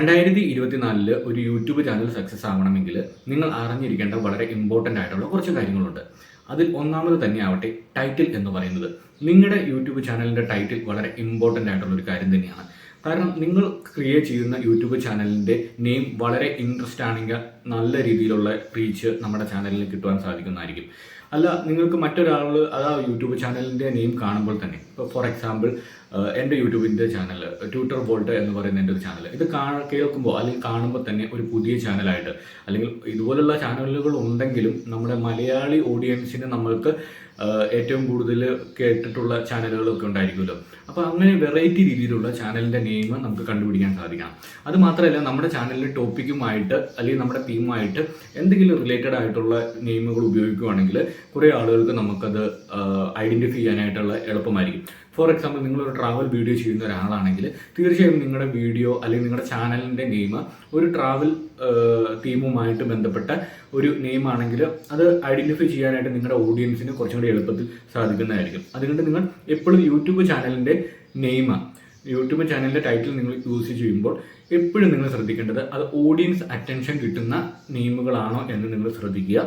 2024 ഒരു YouTube channel success ആവണമെങ്കിൽ നിങ്ങൾ അറിഞ്ഞിരിക്കേണ്ട വളരെ ഇമ്പോർട്ടൻ്റ് ആയിട്ടുള്ള കുറച്ച് കാര്യങ്ങളുണ്ട്. അതിൽ ഒന്നാമത് തന്നെ ആവട്ടെ ടൈറ്റിൽ എന്ന് പറയുന്നത്. നിങ്ങളുടെ യൂട്യൂബ് ചാനലിൻ്റെ ടൈറ്റിൽ വളരെ ഇമ്പോർട്ടൻ്റ് ആയിട്ടുള്ള ഒരു കാര്യം തന്നെയാണ്. കാരണം നിങ്ങൾ ക്രിയേറ്റ് ചെയ്യുന്ന യൂട്യൂബ് ചാനലിൻ്റെ നെയിം വളരെ ഇൻട്രസ്റ്റ് ആണെങ്കിൽ നല്ല രീതിയിലുള്ള റീച്ച് നമ്മുടെ ചാനലിൽ കിട്ടുവാൻ സാധിക്കുന്നതായിരിക്കും. അല്ല, നിങ്ങൾക്ക് മറ്റൊരാൾ ആ യൂട്യൂബ് ചാനലിൻ്റെ നെയിം കാണുമ്പോൾ തന്നെ, ഇപ്പോൾ ഫോർ എക്സാമ്പിൾ എൻ്റെ യൂട്യൂബിൻ്റെ ചാനൽ ട്യൂട്ടർ വോൾട്ട് എന്ന് പറയുന്ന എൻ്റെ ഒരു ചാനൽ, ഇത് കേൾക്കുമ്പോൾ അല്ലെങ്കിൽ കാണുമ്പോൾ തന്നെ ഒരു പുതിയ ചാനലായിട്ട്, അല്ലെങ്കിൽ ഇതുപോലുള്ള ചാനലുകൾ ഉണ്ടെങ്കിലും നമ്മുടെ മലയാളി ഓഡിയൻസിന് നമ്മൾക്ക് ഏറ്റവും കൂടുതൽ കേട്ടിട്ടുള്ള ചാനലുകളൊക്കെ ഉണ്ടായിരിക്കുമല്ലോ. അപ്പോൾ അങ്ങനെ വെറൈറ്റി രീതിയിലുള്ള ചാനലിൻ്റെ നെയിം നമുക്ക് കണ്ടുപിടിക്കാൻ സാധിക്കണം. അത് മാത്രമല്ല, നമ്മുടെ ചാനലിൻ്റെ ടോപ്പിക്കുമായിട്ട് അല്ലെങ്കിൽ നമ്മുടെ തീമുമായിട്ട് എന്തെങ്കിലും റിലേറ്റഡ് ആയിട്ടുള്ള നെയിമുകൾ ഉപയോഗിക്കുകയാണെങ്കിൽ കുറേ ആളുകൾക്ക് നമുക്കത് ഐഡൻറ്റിഫൈ ചെയ്യാനായിട്ടുള്ള എളുപ്പമായിരിക്കും. ഫോർ എക്സാമ്പിൾ, നിങ്ങളൊരു ട്രാവൽ വീഡിയോ ചെയ്യുന്ന ഒരാളാണെങ്കിൽ തീർച്ചയായും നിങ്ങളുടെ വീഡിയോ അല്ലെങ്കിൽ നിങ്ങളുടെ ചാനലിൻ്റെ നെയിം ഒരു ട്രാവൽ തീമുമായിട്ട് ബന്ധപ്പെട്ട ഒരു നെയിമാണെങ്കിൽ അത് ഐഡൻറ്റിഫൈ ചെയ്യാനായിട്ട് നിങ്ങളുടെ ഓഡിയൻസിന് കുറച്ചും കൂടി എളുപ്പത്തിൽ സാധിക്കുന്നതായിരിക്കും. അതുകൊണ്ട് നിങ്ങൾ എപ്പോഴും യൂട്യൂബ് ചാനലിൻ്റെ യൂട്യൂബ് ചാനലിൻ്റെ ടൈറ്റിൽ നിങ്ങൾ യൂസ് ചെയ്യുമ്പോൾ എപ്പോഴും നിങ്ങൾ ശ്രദ്ധിക്കേണ്ടത് അത് ഓഡിയൻസ് അറ്റൻഷൻ കിട്ടുന്ന നെയിമുകളാണോ എന്ന് നിങ്ങൾ ശ്രദ്ധിക്കുക.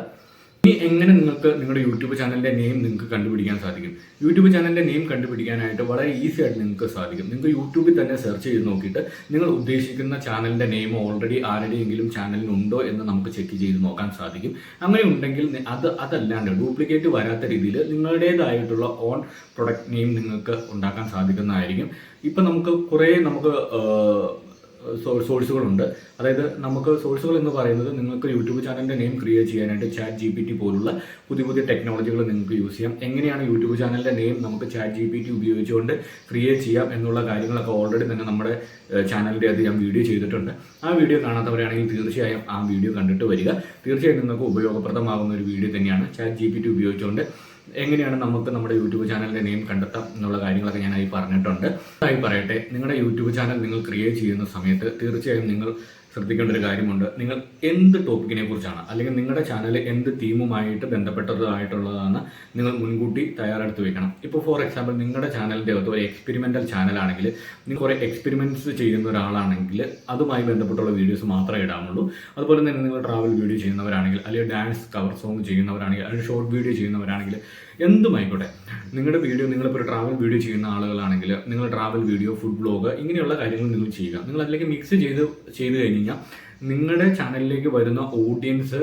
ഇനി എങ്ങനെ നിങ്ങൾക്ക് നിങ്ങളുടെ യൂട്യൂബ് ചാനലിൻ്റെ നെയിം നിങ്ങൾക്ക് കണ്ടുപിടിക്കാൻ സാധിക്കും? യൂട്യൂബ് ചാനലിൻ്റെ നെയിം കണ്ടുപിടിക്കാനായിട്ട് വളരെ ഈസി ആയിട്ട് നിങ്ങൾക്ക് സാധിക്കും. നിങ്ങൾക്ക് യൂട്യൂബിൽ തന്നെ സെർച്ച് ചെയ്ത് നോക്കിയിട്ട് നിങ്ങൾ ഉദ്ദേശിക്കുന്ന ചാനലിൻ്റെ നെയിം ഓൾറെഡി ആരുടെയെങ്കിലും ചാനലിനുണ്ടോ എന്ന് നമുക്ക് ചെക്ക് ചെയ്ത് നോക്കാൻ സാധിക്കും. അങ്ങനെ ഉണ്ടെങ്കിൽ അതല്ലാണ്ട് ഡ്യൂപ്ലിക്കേറ്റ് വരാത്ത രീതിയിൽ നിങ്ങളുടേതായിട്ടുള്ള ഓൺ പ്രൊഡക്റ്റ് നെയിം നിങ്ങൾക്ക് ഉണ്ടാക്കാൻ സാധിക്കുന്നതായിരിക്കും. ഇപ്പം നമുക്ക് സോഴ്സുകളുണ്ട്. അതായത് നമുക്ക് സോഴ്സുകൾ എന്ന് പറയുന്നത്, നിങ്ങൾക്ക് യൂട്യൂബ് ചാനലിൻ്റെ നെയിം ക്രിയേറ്റ് ചെയ്യാനായിട്ട് ChatGPT പോലുള്ള പുതിയ ടെക്നോളജികൾ നിങ്ങൾക്ക് യൂസ് ചെയ്യാം. എങ്ങനെയാണ് യൂട്യൂബ് ചാനലിൻ്റെ നെയിം നമുക്ക് ChatGPT ഉപയോഗിച്ചുകൊണ്ട് ക്രിയേറ്റ് ചെയ്യാം എന്നുള്ള കാര്യങ്ങളൊക്കെ ഓൾറെഡി തന്നെ നമ്മുടെ ചാനലിൻ്റെ അത് ഞാൻ വീഡിയോ ചെയ്തിട്ടുണ്ട്. ആ വീഡിയോ കാണാത്തവരാണെങ്കിൽ തീർച്ചയായും ആ വീഡിയോ കണ്ടിട്ട് വരിക. തീർച്ചയായും നിങ്ങൾക്ക് ഉപയോഗപ്രദമാകുന്ന ഒരു വീഡിയോ തന്നെയാണ്. ChatGPT ഉപയോഗിച്ചുകൊണ്ട് എങ്ങനെയാണ് നമുക്ക് നമ്മുടെ യൂട്യൂബ് ചാനലിൻ്റെ നെയിം കണ്ടെത്താം എന്നുള്ള കാര്യങ്ങളൊക്കെ ഞാനായി പറഞ്ഞിട്ടുണ്ട്. പറയട്ടെ, നിങ്ങളുടെ യൂട്യൂബ് ചാനൽ നിങ്ങൾ ക്രിയേറ്റ് ചെയ്യുന്ന സമയത്ത് തീർച്ചയായും നിങ്ങൾ ശ്രദ്ധിക്കേണ്ട ഒരു കാര്യമുണ്ട്. നിങ്ങൾ എന്ത് ടോപ്പിക്കിനെ കുറിച്ചാണ്, അല്ലെങ്കിൽ നിങ്ങളുടെ ചാനൽ എന്ത് തീമുമായിട്ട് ബന്ധപ്പെട്ടതായിട്ടുള്ളതാണ് നിങ്ങൾ മുൻകൂട്ടി തയ്യാറെടുത്ത് വെക്കണം. ഇപ്പോൾ ഫോർ എക്സാമ്പിൾ, നിങ്ങളുടെ ചാനലിൻ്റെ അകത്ത് ഒരു എക്സ്പെരിമെൻ്റൽ ചാനലാണെങ്കിൽ, നിങ്ങൾ കുറേ എക്സ്പെരിമെൻറ്റ്സ് ചെയ്യുന്ന ഒരാളാണെങ്കിൽ അതുമായി ബന്ധപ്പെട്ടുള്ള വീഡിയോസ് മാത്രമേ ഇടാമുള്ളൂ. അതുപോലെ തന്നെ നിങ്ങൾ ട്രാവൽ വീഡിയോ ചെയ്യുന്നവരാണെങ്കിൽ, അല്ലെങ്കിൽ ഡാൻസ് കവർ സോങ് ചെയ്യുന്നവരാണെങ്കിൽ, അല്ലെങ്കിൽ ഷോർട്ട് വീഡിയോ ചെയ്യുന്നവരാണെങ്കിൽ, എന്തുമായിക്കോട്ടെ, നിങ്ങളുടെ വീഡിയോ, നിങ്ങളിപ്പോൾ ഒരു ട്രാവൽ വീഡിയോ ചെയ്യുന്ന ആളുകളാണെങ്കിൽ നിങ്ങൾ ട്രാവൽ വീഡിയോ, ഫുഡ് വ്ലോഗ്, ഇങ്ങനെയുള്ള കാര്യങ്ങൾ നിങ്ങൾ ചെയ്യുക. നിങ്ങൾ അതിലേക്ക് മിക്സ് ചെയ്ത് കഴിഞ്ഞാൽ നിങ്ങളുടെ ചാനലിലേക്ക് വരുന്ന ഓഡിയൻസ്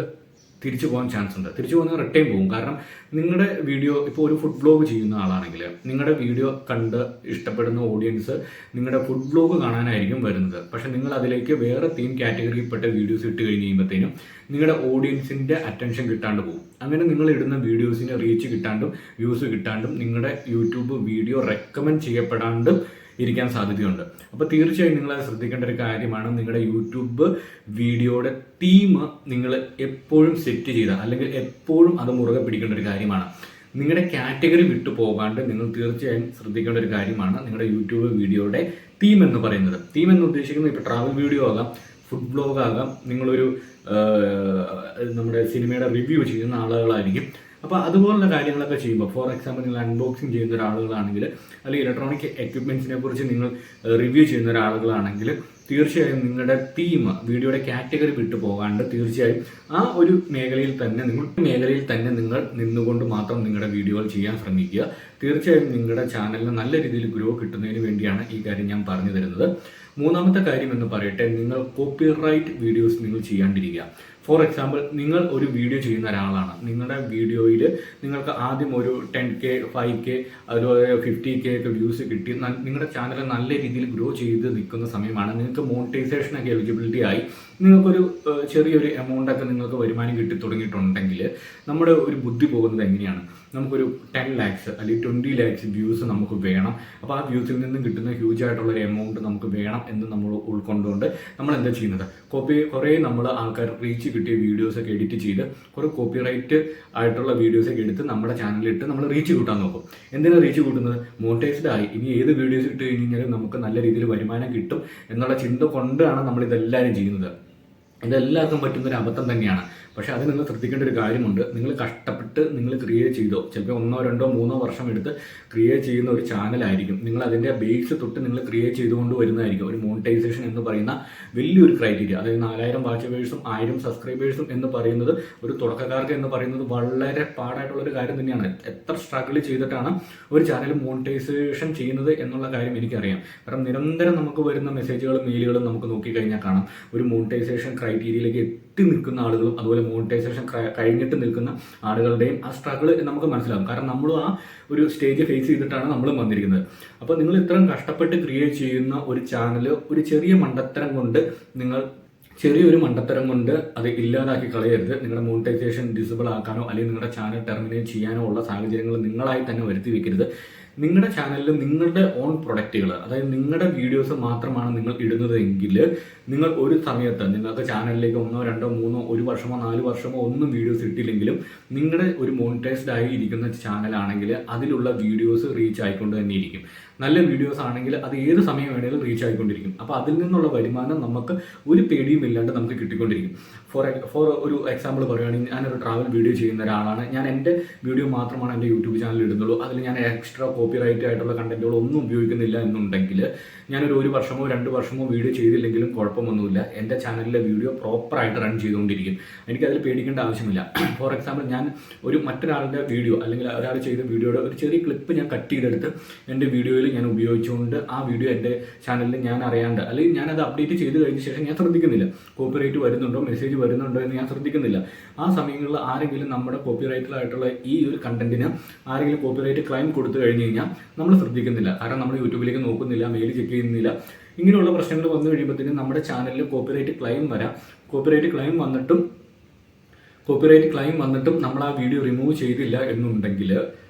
തിരിച്ചു പോകാൻ ചാൻസ് ഉണ്ട്. തിരിച്ചു പോകുന്ന റിട്ടേൺ പോകും. കാരണം നിങ്ങളുടെ വീഡിയോ, ഇപ്പോൾ ഒരു ഫുഡ് വ്ലോഗ് ചെയ്യുന്ന ആളാണെങ്കിൽ നിങ്ങളുടെ വീഡിയോ കണ്ട് ഇഷ്ടപ്പെടുന്ന ഓഡിയൻസ് നിങ്ങളുടെ ഫുഡ് വ്ലോഗ് കാണാനായിരിക്കും വരുന്നത്. പക്ഷേ നിങ്ങൾ അതിലേക്ക് വേറെ തീം കാറ്റഗറിയിൽപ്പെട്ട വീഡിയോസ് ഇട്ട് കഴിഞ്ഞ് കഴിയുമ്പോഴത്തേനും നിങ്ങളുടെ ഓഡിയൻസിൻ്റെ അറ്റൻഷൻ കിട്ടാണ്ട് പോകും. അങ്ങനെ നിങ്ങൾ ഇടുന്ന വീഡിയോസിന് റീച്ച് കിട്ടാണ്ടും വ്യൂസ് കിട്ടാണ്ടും നിങ്ങളുടെ യൂട്യൂബ് വീഡിയോ റെക്കമെൻഡ് ചെയ്യപ്പെടാണ്ടും ഇരിക്കാൻ സാധ്യതയുണ്ട്. അപ്പോൾ തീർച്ചയായും നിങ്ങളത് ശ്രദ്ധിക്കേണ്ട ഒരു കാര്യമാണ്. നിങ്ങളുടെ യൂട്യൂബ് വീഡിയോയുടെ തീം നിങ്ങൾ എപ്പോഴും സെറ്റ് ചെയ്ത, അല്ലെങ്കിൽ എപ്പോഴും അത് മുറുകെ പിടിക്കേണ്ട ഒരു കാര്യമാണ്. നിങ്ങളുടെ കാറ്റഗറി വിട്ടു പോകാണ്ട് നിങ്ങൾ തീർച്ചയായും ശ്രദ്ധിക്കേണ്ട ഒരു കാര്യമാണ് നിങ്ങളുടെ യൂട്യൂബ് വീഡിയോയുടെ തീം എന്ന് പറയുന്നത്. തീം എന്ന് ഉദ്ദേശിക്കുന്നത് ഇപ്പോൾ ട്രാവൽ വീഡിയോ ആകാം, ഫുഡ് വ്ലോഗ് ആകാം, നിങ്ങളൊരു നമ്മുടെ സിനിമയുടെ റിവ്യൂ ചെയ്യുന്ന ആളുകളായിരിക്കും. അപ്പോൾ അതുപോലുള്ള കാര്യങ്ങളൊക്കെ ചെയ്യുമ്പോൾ, ഫോർ എക്സാമ്പിൾ, നിങ്ങൾ അൺബോക്സിങ് ചെയ്യുന്ന ഒരാളുകളാണെങ്കിൽ, അല്ലെങ്കിൽ ഇലക്ട്രോണിക് എക്യുപ്മെൻറ്റ്സിനെ കുറിച്ച് നിങ്ങൾ റിവ്യൂ ചെയ്യുന്ന ഒരാളുകളാണെങ്കിൽ, തീർച്ചയായും നിങ്ങളുടെ തീം, വീഡിയോയുടെ കാറ്റഗറി വിട്ടു പോകാണ്ട് തീർച്ചയായും ആ ഒരു മേഖലയിൽ തന്നെ നിങ്ങൾ നിന്നുകൊണ്ട് മാത്രം നിങ്ങളുടെ വീഡിയോകൾ ചെയ്യാൻ ശ്രമിക്കുക. തീർച്ചയായും നിങ്ങളുടെ ചാനലിന് നല്ല രീതിയിൽ ഗ്രോ കിട്ടുന്നതിന് വേണ്ടിയാണ് ഈ കാര്യം ഞാൻ പറഞ്ഞു തരുന്നത്. മൂന്നാമത്തെ കാര്യം എന്ന് പറയട്ടെ, നിങ്ങൾ കോപ്പിറൈറ്റ് വീഡിയോസ് നിങ്ങൾ ചെയ്യാണ്ടിരിക്കുക. ഫോർ എക്സാമ്പിൾ, നിങ്ങൾ ഒരു വീഡിയോ ചെയ്യുന്ന ഒരാളാണ്. നിങ്ങളുടെ വീഡിയോയിൽ നിങ്ങൾക്ക് ആദ്യം ഒരു 10K, 5K, അതുപോലെ 50K ഒക്കെ വ്യൂസ് കിട്ടി നിങ്ങളുടെ ചാനൽ നല്ല രീതിയിൽ ഗ്രോ ചെയ്ത് നിൽക്കുന്ന സമയമാണ്. നിങ്ങൾക്ക് മോണിറ്റൈസേഷനൊക്കെ എലിജിബിലിറ്റി ആയി നിങ്ങൾക്കൊരു ചെറിയൊരു എമൗണ്ടൊക്കെ നിങ്ങൾക്ക് വരുമാനം കിട്ടി തുടങ്ങിയിട്ടുണ്ടെങ്കിൽ നമ്മുടെ ഒരു ബുദ്ധി പോകുന്നത് എങ്ങനെയാണ്? നമുക്കൊരു 10 lakhs അല്ലെങ്കിൽ 20 lakhs വ്യൂസ് നമുക്ക് വേണം. അപ്പോൾ ആ വ്യൂസിൽ നിന്നും കിട്ടുന്ന ഹ്യൂജ് ആയിട്ടുള്ള ഒരു എമൗണ്ട് നമുക്ക് വേണം എന്ന് നമ്മൾ ഉൾക്കൊണ്ടുകൊണ്ട് നമ്മൾ എന്താ ചെയ്യുന്നത്? കുറേ നമ്മൾ ആൾക്കാർ റീച്ച് കിട്ടിയ വീഡിയോസൊക്കെ എഡിറ്റ് ചെയ്ത് കുറേ കോപ്പിറൈറ്റ് ആയിട്ടുള്ള വീഡിയോസൊക്കെ എടുത്ത് നമ്മുടെ ചാനലിലിട്ട് നമ്മൾ റീച്ച് കൂട്ടാൻ നോക്കും. എന്തിനാണ് റീച്ച് കൂട്ടുന്നത്? മോണിറ്റൈസ്ഡ് ആയി, ഇനി ഏത് വീഡിയോസ് ഇട്ട് കഴിഞ്ഞാലും നമുക്ക് നല്ല രീതിയിൽ വരുമാനം കിട്ടും എന്നുള്ള ചിന്ത കൊണ്ടാണ് നമ്മൾ ഇതെല്ലാവരും ചെയ്യുന്നത്. ഇതെല്ലാവർക്കും പറ്റുന്നൊരു അബദ്ധം തന്നെയാണ്. പക്ഷേ അത് നിങ്ങൾ ശ്രദ്ധിക്കേണ്ട ഒരു കാര്യമുണ്ട്. നിങ്ങൾ കഷ്ടപ്പെട്ട് നിങ്ങൾ ക്രിയേറ്റ് ചെയ്തോ, ചിലപ്പോൾ 1, 2, 3 വർഷം എടുത്ത് ക്രിയേറ്റ് ചെയ്യുന്ന ഒരു ചാനലായിരിക്കും. നിങ്ങൾ അതിൻ്റെ ബേസ് തൊട്ട് നിങ്ങൾ ക്രിയേറ്റ് ചെയ്തുകൊണ്ട് വരുന്നതായിരിക്കും. ഒരു മോണിറ്റൈസേഷൻ എന്ന് പറയുന്ന വലിയൊരു ക്രൈറ്റീരിയ, അതായത് 4000 വാച്ചവേഴ്സും 1000 സബ്സ്ക്രൈബേഴ്സും എന്ന് പറയുന്നത് ഒരു തുടക്കക്കാർക്ക് എന്ന് പറയുന്നത് വളരെ പാടായിട്ടുള്ളൊരു കാര്യം തന്നെയാണ്. എത്ര സ്ട്രഗിൾ ചെയ്തിട്ടാണ് ഒരു ചാനൽ മോണിറ്റൈസേഷൻ ചെയ്യുന്നത് എന്നുള്ള കാര്യം എനിക്കറിയാം. കാരണം നിരന്തരം നമുക്ക് വരുന്ന മെസ്സേജുകളും മെയിലുകളും നമുക്ക് നോക്കിക്കഴിഞ്ഞാൽ കാണാം. ഒരു മോണിറ്റൈസേഷൻ ക്രൈറ്റീരിയയിലേക്ക് എത്തി നിൽക്കുന്ന ആളുകളും അതുപോലെ മോണിറ്റൈസേഷൻ കഴിഞ്ഞിട്ട് നിൽക്കുന്ന ആളുകളുടെയും ആ സ്ട്രഗിൾ നമുക്ക് മനസ്സിലാകും. കാരണം നമ്മൾ ആ ഒരു സ്റ്റേജ് ഫേസ് ചെയ്തിട്ടാണ് നമ്മൾ വന്നിരിക്കുന്നത്. അപ്പോൾ നിങ്ങൾ ഇത്രയും കഷ്ടപ്പെട്ട് ക്രിയേറ്റ് ചെയ്യുന്ന ഒരു ചാനൽ ഒരു ചെറിയൊരു മണ്ടത്തരം കൊണ്ട് അത് ഇല്ലാതാക്കി കളയരുത്. നിങ്ങളുടെ മോണിറ്റൈസേഷൻ ഡിസബിൾ ആക്കാനോ അല്ലെങ്കിൽ നിങ്ങളുടെ ചാനൽ ടെർമിനേറ്റ് ചെയ്യാനോ ഉള്ള സാഹചര്യങ്ങൾ നിങ്ങളായി തന്നെ വരുത്തി വെക്കരുത്. നിങ്ങളുടെ ചാനലിൽ നിങ്ങളുടെ ഓൺ പ്രൊഡക്റ്റുകൾ, അതായത് നിങ്ങളുടെ വീഡിയോസ് മാത്രമാണ് നിങ്ങൾ ഇടുന്നത് എങ്കിൽ നിങ്ങൾ ഒരു സമയത്ത് നിങ്ങൾക്ക് ചാനലിലേക്ക് 1, 2, 3, 1 വർഷമോ 4 വർഷമോ ഒന്നും വീഡിയോസ് ഇട്ടില്ലെങ്കിലും നിങ്ങളുടെ ഒരു മോണിറ്റൈസ്ഡ് ആയി ഇരിക്കുന്ന ചാനലാണെങ്കിൽ അതിലുള്ള വീഡിയോസ് റീച്ച് ആയിക്കൊണ്ട് തന്നെ ഇരിക്കും. നല്ല വീഡിയോസ് ആണെങ്കിൽ അത് ഏത് സമയം വേണമെങ്കിലും റീച്ച് ആയിക്കൊണ്ടിരിക്കും. അപ്പോൾ അതിൽ നിന്നുള്ള വരുമാനം നമുക്ക് ഒരു പേടിയും ഇല്ലാണ്ട് നമുക്ക് കിട്ടിക്കൊണ്ടിരിക്കും. ഫോർ ഒരു എക്സാമ്പിൾ പറയുകയാണെങ്കിൽ, ഞാനൊരു ട്രാവൽ വീഡിയോ ചെയ്യുന്ന ഒരാളാണ്. ഞാൻ എൻ്റെ വീഡിയോ മാത്രമാണ് എൻ്റെ യൂട്യൂബ് ചാനലിൽ ഇടുന്നുള്ളൂ. അതിൽ ഞാൻ എക്സ്ട്രാ കോപ്പിറൈറ്റ് ആയിട്ടുള്ള കണ്ടന്റുകൾ ഒന്നും ഉപയോഗിക്കുന്നില്ല എന്നുണ്ടെങ്കിൽ ഞാനൊരു 1 വർഷമോ 2 വർഷമോ വീഡിയോ ചെയ്തില്ലെങ്കിലും കുഴപ്പമൊന്നുമില്ല. എൻ്റെ ചാനലിലെ വീഡിയോ പ്രോപ്പറായിട്ട് റൺ ചെയ്തുകൊണ്ടിരിക്കും. എനിക്കതിൽ പേടിക്കേണ്ട ആവശ്യമില്ല. ഫോർ എക്സാമ്പിൾ, ഞാൻ മറ്റൊരാളുടെ വീഡിയോ അല്ലെങ്കിൽ ഒരാൾ ചെയ്ത വീഡിയോയുടെ ഒരു ചെറിയ ക്ലിപ്പ് ഞാൻ കട്ട് ചെയ്തെടുത്ത് എൻ്റെ വീഡിയോയിൽ ഞാൻ ഉപയോഗിച്ചുകൊണ്ട് ആ വീഡിയോ എൻ്റെ ചാനലിൽ ഞാൻ അറിയാണ്ട് അല്ലെങ്കിൽ ഞാനത് അപ്ഡേറ്റ് ചെയ്ത് കഴിഞ്ഞ ശേഷം ഞാൻ ശ്രദ്ധിക്കുന്നില്ല കോപ്പിറൈറ്റ് വരുന്നുണ്ടോ മെസ്സേജ് വരുന്നുണ്ടോ എന്ന് ഞാൻ ശ്രദ്ധിക്കുന്നില്ല. ആ സമയങ്ങളിൽ ആരെങ്കിലും നമ്മുടെ കോപ്പിറൈറ്റഡായിട്ടുള്ള ഈ ഒരു കണ്ടന്റിന് ആരെങ്കിലും കോപ്പിറൈറ്റ് ക്ലെയിം കൊടുത്തു കഴിഞ്ഞ് കഴിഞ്ഞാൽ നമ്മൾ ശ്രദ്ധിക്കുന്നില്ല. കാരണം നമ്മൾ യൂട്യൂബിലേക്ക് നോക്കുന്നില്ല, മെയിൽ ചെക്ക് ചെയ്യുന്നില്ല. ഇങ്ങനെയുള്ള പ്രശ്നങ്ങൾ വന്നു കഴിയുമ്പോഴത്തേക്കും നമ്മുടെ ചാനലിൽ കോപ്പിറൈറ്റ് ക്ലെയിം വരാം. കോപ്പിറൈറ്റ് ക്ലെയിം വന്നിട്ടും നമ്മൾ ആ വീഡിയോ റിമൂവ് ചെയ്തില്ല എന്നുണ്ടെങ്കിൽ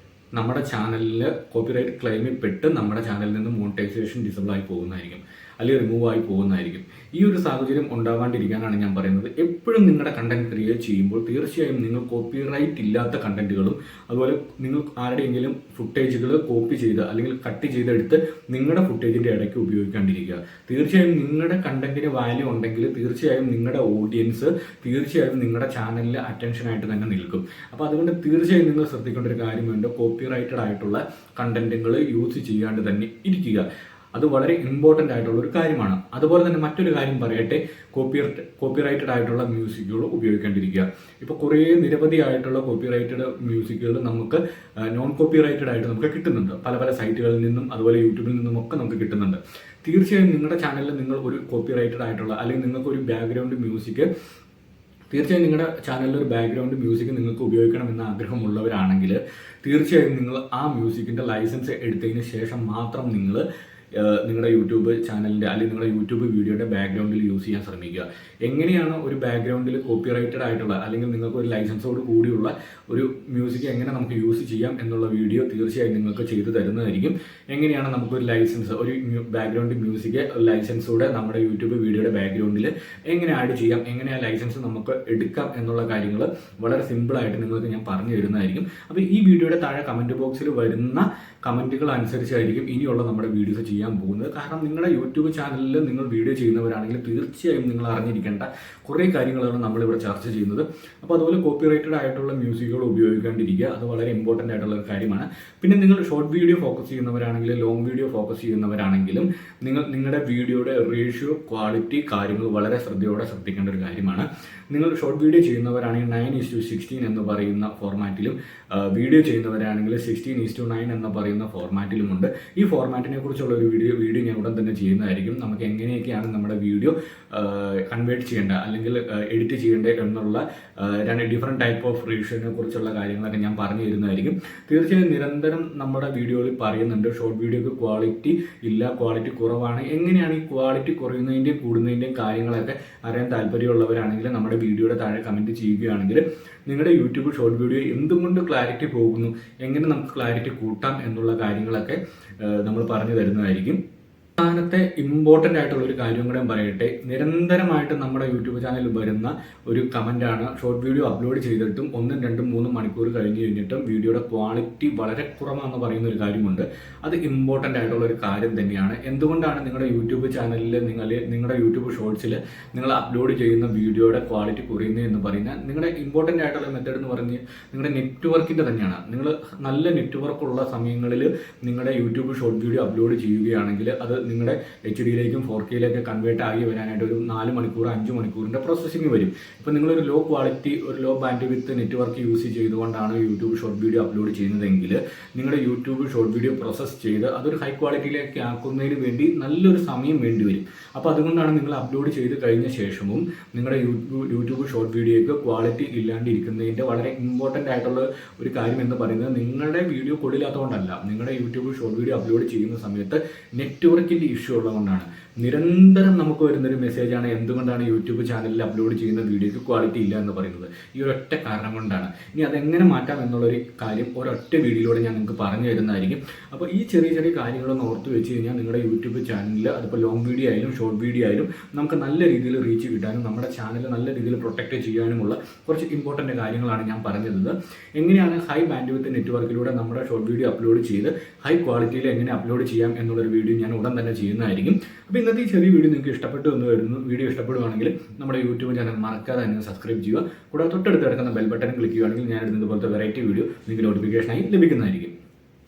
നമ്മുടെ ചാനലിൽ കോപ്പിറൈറ്റ് ക്ലെയിമിൽ പെട്ട് നമ്മുടെ ചാനലിൽ നിന്ന് മോണിറ്റൈസേഷൻ ഡിസബിൾ ആയി പോകുന്നതായിരിക്കും, അല്ലെങ്കിൽ റിമൂവ് ആയി പോകുന്നതായിരിക്കും. ഈ ഒരു സാഹചര്യം ഉണ്ടാവാണ്ടിരിക്കാനാണ് ഞാൻ പറയുന്നത്. എപ്പോഴും നിങ്ങളുടെ കണ്ടന്റ് ക്രിയേറ്റ് ചെയ്യുമ്പോൾ തീർച്ചയായും നിങ്ങൾ കോപ്പിറൈറ്റ് ഇല്ലാത്ത കണ്ടന്റുകളും അതുപോലെ നിങ്ങൾ ആരുടെയെങ്കിലും ഫുട്ടേജുകൾ കോപ്പി ചെയ്ത് അല്ലെങ്കിൽ കട്ട് ചെയ്തെടുത്ത് നിങ്ങളുടെ ഫുട്ടേജിൻ്റെ ഇടയ്ക്ക് ഉപയോഗിക്കാണ്ടിരിക്കുക. തീർച്ചയായും നിങ്ങളുടെ കണ്ടന്റിന് വാല്യൂ ഉണ്ടെങ്കിൽ തീർച്ചയായും നിങ്ങളുടെ ഓഡിയൻസ് തീർച്ചയായും നിങ്ങളുടെ ചാനലിൽ അറ്റൻഷനായിട്ട് തന്നെ നിൽക്കും. അപ്പോൾ അതുകൊണ്ട് തീർച്ചയായും നിങ്ങൾ ശ്രദ്ധിക്കേണ്ട ഒരു കാര്യമുണ്ട്, കോപ്പിറൈറ്റഡ് ആയിട്ടുള്ള കണ്ടന്റുകൾ യൂസ് ചെയ്യാണ്ട് തന്നെ ഇരിക്കുക. അത് വളരെ ഇമ്പോർട്ടൻ്റ് ആയിട്ടുള്ള ഒരു കാര്യമാണ്. അതുപോലെ തന്നെ മറ്റൊരു കാര്യം പറയട്ടെ, കോപ്പിറൈറ്റഡ് ആയിട്ടുള്ള മ്യൂസിക്കുകൾ ഉപയോഗിക്കേണ്ടിരിക്കുക. ഇപ്പോൾ കുറേ നിരവധി ആയിട്ടുള്ള കോപ്പിറൈറ്റഡ് മ്യൂസിക്കുകൾ നമുക്ക് നോൺ കോപ്പിറൈറ്റഡ് ആയിട്ട് നമുക്ക് കിട്ടുന്നുണ്ട്. പല സൈറ്റുകളിൽ നിന്നും അതുപോലെ യൂട്യൂബിൽ നിന്നും ഒക്കെ നമുക്ക് കിട്ടുന്നുണ്ട്. തീർച്ചയായും നിങ്ങളുടെ ചാനലിൽ നിങ്ങൾ ഒരു കോപ്പിറൈറ്റഡ് ആയിട്ടുള്ള അല്ലെങ്കിൽ നിങ്ങൾക്കൊരു ബാക്ക്ഗ്രൗണ്ട് മ്യൂസിക് തീർച്ചയായും നിങ്ങളുടെ ചാനലിൽ ഒരു ബാക്ക്ഗ്രൗണ്ട് മ്യൂസിക് നിങ്ങൾക്ക് ഉപയോഗിക്കണമെന്ന് ആഗ്രഹമുള്ളവരാണെങ്കിൽ തീർച്ചയായും നിങ്ങൾ ആ മ്യൂസിക്കിൻ്റെ ലൈസൻസ് എടുത്തതിന് ശേഷം മാത്രം നിങ്ങൾ നിങ്ങളുടെ യൂട്യൂബ് ചാനലിൻ്റെ അല്ലെങ്കിൽ നിങ്ങളുടെ യൂട്യൂബ് വീഡിയോയുടെ ബാക്ക്ഗ്രൗണ്ടിൽ യൂസ് ചെയ്യാൻ ശ്രമിക്കുക. എങ്ങനെയാണ് ഒരു ബാക്ക്ഗ്രൗണ്ടിൽ കോപ്പിറൈറ്റഡ് ആയിട്ടുള്ള അല്ലെങ്കിൽ നിങ്ങൾക്ക് ഒരു ലൈസൻസോട് കൂടിയുള്ള ഒരു മ്യൂസിക് എങ്ങനെ നമുക്ക് യൂസ് ചെയ്യാം എന്നുള്ള വീഡിയോ തീർച്ചയായും നിങ്ങൾക്ക് ചെയ്തു തരുന്നതായിരിക്കും. എങ്ങനെയാണ് നമുക്കൊരു ലൈസൻസ്, ഒരു ബാക്ക്ഗ്രൗണ്ട് മ്യൂസിക് ലൈസൻസോടെ നമ്മുടെ യൂട്യൂബ് വീഡിയോയുടെ ബാക്ക്ഗ്രൗണ്ടിൽ എങ്ങനെ ആഡ് ചെയ്യാം, എങ്ങനെ ആ ലൈസൻസ് നമുക്ക് എടുക്കാം എന്നുള്ള കാര്യങ്ങൾ വളരെ സിമ്പിളായിട്ട് നിങ്ങൾക്ക് ഞാൻ പറഞ്ഞു തരുന്നതായിരിക്കും. അപ്പോൾ ഈ വീഡിയോയുടെ താഴെ കമൻറ്റ് ബോക്സിൽ വരുന്ന കമൻറ്റുകൾ അനുസരിച്ചായിരിക്കും ഇനിയുള്ള നമ്മുടെ വീഡിയോസ് ചെയ്യാൻ പോകുന്നത്. കാരണം നിങ്ങളുടെ യൂട്യൂബ് ചാനലിൽ നിങ്ങൾ വീഡിയോ ചെയ്യുന്നവരാണെങ്കിൽ തീർച്ചയായും നിങ്ങൾ അറിഞ്ഞിരിക്കേണ്ട കുറേ കാര്യങ്ങളാണ് നമ്മളിവിടെ ചർച്ച ചെയ്യുന്നത്. അപ്പോൾ അതുപോലെ കോപ്പിറൈറ്റഡ് ആയിട്ടുള്ള മ്യൂസിക്കുകൾ ഉപയോഗിക്കാണ്ടിരിക്കുക, അത് വളരെ ഇമ്പോർട്ടൻ്റ് ആയിട്ടുള്ള ഒരു കാര്യമാണ്. പിന്നെ നിങ്ങൾ ഷോർട്ട് വീഡിയോ ഫോക്കസ് ചെയ്യുന്നവരാണെങ്കിലും ലോങ് വീഡിയോ ഫോക്കസ് ചെയ്യുന്നവരാണെങ്കിലും നിങ്ങളുടെ വീഡിയോയുടെ റേഷ്യോ, ക്വാളിറ്റി കാര്യങ്ങൾ വളരെ ശ്രദ്ധയോടെ ശ്രദ്ധിക്കേണ്ട ഒരു കാര്യമാണ്. നിങ്ങൾ ഷോർട്ട് വീഡിയോ ചെയ്യുന്നവരാണെങ്കിൽ 9:16 എന്ന് പറയുന്ന ഫോർമാറ്റിലും വീഡിയോ ചെയ്യുന്നവരാണെങ്കിൽ 16:9 എന്ന് പറയുന്ന ഫോർമാറ്റിലുമുണ്ട്. ഈ ഫോർമാറ്റിനെ കുറിച്ചുള്ള ഒരു വീഡിയോ ഞാൻ ഉടൻ തന്നെ ചെയ്യുന്നതായിരിക്കും. നമുക്ക് എങ്ങനെയൊക്കെയാണ് നമ്മുടെ വീഡിയോ കൺവേർട്ട് ചെയ്യേണ്ട അല്ലെങ്കിൽ എഡിറ്റ് ചെയ്യേണ്ടത് എന്നുള്ള ഡിഫറെൻറ്റ് ടൈപ്പ് ഓഫ് റേഷ്യോനെ കുറിച്ചുള്ള കാര്യങ്ങളൊക്കെ ഞാൻ പറഞ്ഞു തരുന്നതായിരിക്കും. തീർച്ചയായും നിരന്തരം നമ്മുടെ വീഡിയോയിൽ പറയുന്നുണ്ട് ഷോർട്ട് വീഡിയോക്ക് ക്വാളിറ്റി ഇല്ല, ക്വാളിറ്റി കുറവാണ്. എങ്ങനെയാണ് ഈ ക്വാളിറ്റി കുറയുന്നതിൻ്റെയും കൂടുന്നതിൻ്റെയും കാര്യങ്ങളൊക്കെ അറിയാൻ താല്പര്യമുള്ളവരാണെങ്കിൽ നമ്മുടെ വീഡിയോയുടെ താഴെ കമൻറ്റ് ചെയ്യുകയാണെങ്കിൽ നിങ്ങളുടെ യൂട്യൂബ് ഷോർട്ട് വീഡിയോ എന്തുകൊണ്ട് ക്ലാരിറ്റി പോകുന്നു, എങ്ങനെ നമുക്ക് ക്ലാരിറ്റി കൂട്ടാം എന്നുള്ള കാര്യങ്ങളൊക്കെ നമ്മൾ പറഞ്ഞു തരുന്നതായിരിക്കും. അവസാനത്തെ ഇമ്പോർട്ടൻ്റ് ആയിട്ടുള്ള ഒരു കാര്യം കൂടെ പറയട്ടെ. നിരന്തരമായിട്ട് നമ്മുടെ യൂട്യൂബ് ചാനലിൽ വരുന്ന ഒരു കമൻ്റാണ്, ഷോർട്ട് വീഡിയോ അപ്ലോഡ് ചെയ്തിട്ടും 1, 2, 3 മണിക്കൂർ കഴിഞ്ഞ് കഴിഞ്ഞിട്ടും വീഡിയോയുടെ ക്വാളിറ്റി വളരെ കുറവാണെന്ന് പറയുന്ന ഒരു കാര്യമുണ്ട്. അത് ഇമ്പോർട്ടൻ്റ് ആയിട്ടുള്ള ഒരു കാര്യം തന്നെയാണ്. എന്തുകൊണ്ടാണ് നിങ്ങളുടെ യൂട്യൂബ് ചാനലിൽ നിങ്ങളുടെ യൂട്യൂബ് ഷോർട്സിൽ നിങ്ങൾ അപ്ലോഡ് ചെയ്യുന്ന വീഡിയോയുടെ ക്വാളിറ്റി കുറയുന്നത് എന്ന് പറയുന്നത് നിങ്ങളുടെ ഇമ്പോർട്ടൻ്റ് ആയിട്ടുള്ള മെത്തേഡ് എന്ന് പറഞ്ഞ് നിങ്ങളുടെ നെറ്റ്വർക്കിൻ്റെ തന്നെയാണ്. നിങ്ങൾ നല്ല നെറ്റ്വർക്കുള്ള സമയങ്ങളിൽ നിങ്ങളുടെ യൂട്യൂബ് ഷോർട്ട് വീഡിയോ അപ്ലോഡ് ചെയ്യുകയാണെങ്കിൽ അത് നിങ്ങളുടെ HD-യിലേക്കും 4K-യിലേക്ക് കൺവേർട്ട് ആയി വരാനായിട്ട് ഒരു 4 മണിക്കൂർ 5 മണിക്കൂറിൻ്റെ പ്രോസസ്സിങ് വരും. ഇപ്പോൾ നിങ്ങളൊരു ലോ ക്വാളിറ്റി, ഒരു low bandwidth network use ചെയ്തുകൊണ്ടാണ് യൂട്യൂബ് ഷോർട്ട് വീഡിയോ അപ്ലോഡ് ചെയ്യുന്നതെങ്കിൽ നിങ്ങളുടെ യൂട്യൂബ് ഷോർട്ട് വീഡിയോ പ്രോസസ്സ് ചെയ്ത് അതൊരു ഹൈ ക്വാളിറ്റിയിലേക്ക് ആക്കുന്നതിന് വേണ്ടി നല്ലൊരു സമയം വേണ്ടി വരും. അപ്പോൾ അതുകൊണ്ടാണ് നിങ്ങൾ അപ്ലോഡ് ചെയ്ത് കഴിഞ്ഞ ശേഷവും നിങ്ങളുടെ യൂട്യൂബ് ഷോർട്ട് വീഡിയോയ്ക്ക് ക്വാളിറ്റി ഇല്ലാണ്ടിരിക്കുന്നതിൻ്റെ വളരെ ഇമ്പോർട്ടൻ്റ് ആയിട്ടുള്ള ഒരു കാര്യം എന്ന് പറയുന്നത് നിങ്ങളുടെ വീഡിയോ കൊള്ളില്ലാത്തതുകൊണ്ടല്ല, നിങ്ങളുടെ യൂട്യൂബ് ഷോർട്ട് വീഡിയോ അപ്ലോഡ് ചെയ്യുന്ന സമയത്ത് നെറ്റ്വർക്കിൻ്റെ ഇഷ്യൂ ഉള്ളതുകൊണ്ടാണ്. നിരന്തരം നമുക്ക് വരുന്നൊരു മെസ്സേജാണ് എന്തുകൊണ്ടാണ് യൂട്യൂബ് ചാനലിൽ അപ്ലോഡ് ചെയ്യുന്ന വീഡിയോയ്ക്ക് ക്വാളിറ്റി ഇല്ല എന്ന് പറയുന്നത്. ഈ ഒരൊറ്റ കാരണം കൊണ്ടാണ്. ഇനി അതെങ്ങനെ മാറ്റാം എന്നുള്ളൊരു കാര്യം ഒരൊറ്റ വീഡിയോയിലൂടെ ഞാൻ നിങ്ങൾക്ക് പറഞ്ഞു തരുന്നതായിരിക്കും. അപ്പോൾ ഈ ചെറിയ ചെറിയ കാര്യങ്ങളൊന്ന് ഓർത്ത് വെച്ച് കഴിഞ്ഞാൽ നിങ്ങളുടെ യൂട്യൂബ് ചാനലിൽ അതിപ്പോൾ ലോങ് വീഡിയോ ആയാലും ഷോർട്ട് വീഡിയോ ആയാലും നമുക്ക് നല്ല രീതിയിൽ റീച്ച് കിട്ടാനും നമ്മുടെ ചാനൽ നല്ല രീതിയിൽ പ്രൊട്ടക്റ്റ് ചെയ്യാനുമുള്ള കുറച്ച് ഇമ്പോർട്ടൻ്റ് കാര്യങ്ങളാണ് ഞാൻ പറഞ്ഞത്. എങ്ങനെയാണ് ഹൈ ബാൻഡ് വിത്ത് നെറ്റ്വർക്കിലൂടെ നമ്മുടെ ഷോർട്ട് വീഡിയോ അപ്ലോഡ് ചെയ്ത് ഹൈ ക്വാളിറ്റിയിൽ എങ്ങനെ അപ്ലോഡ് ചെയ്യാം എന്നുള്ളൊരു വീഡിയോ ഞാൻ ഉടൻ തന്നെ ചെയ്യുന്നതായിരിക്കും. അപ്പോൾ ഇന്നത്തെ ഈ ചെറിയ വീഡിയോ നിങ്ങൾക്ക് ഇഷ്ടപ്പെട്ടു എന്ന് വരുന്നു. വീഡിയോ ഇഷ്ടപ്പെടുവാണെങ്കിൽ നമ്മുടെ യൂട്യൂബ് ചാനൽ മറക്കാതെ തന്നെ സബ്സ്ക്രൈബ് ചെയ്യുക. കൂടാതെ തൊട്ടടുത്ത് കിടക്കുന്ന ബെൽ ബട്ടൺ ക്ലിക്ക് ചെയ്യുകയാണെങ്കിൽ ഞാൻ ഇതുപോലത്തെ വെറൈറ്റി വീഡിയോ നിങ്ങൾക്ക് നോട്ടിഫിക്കേഷനായി ലഭിക്കുന്നതായിരിക്കും.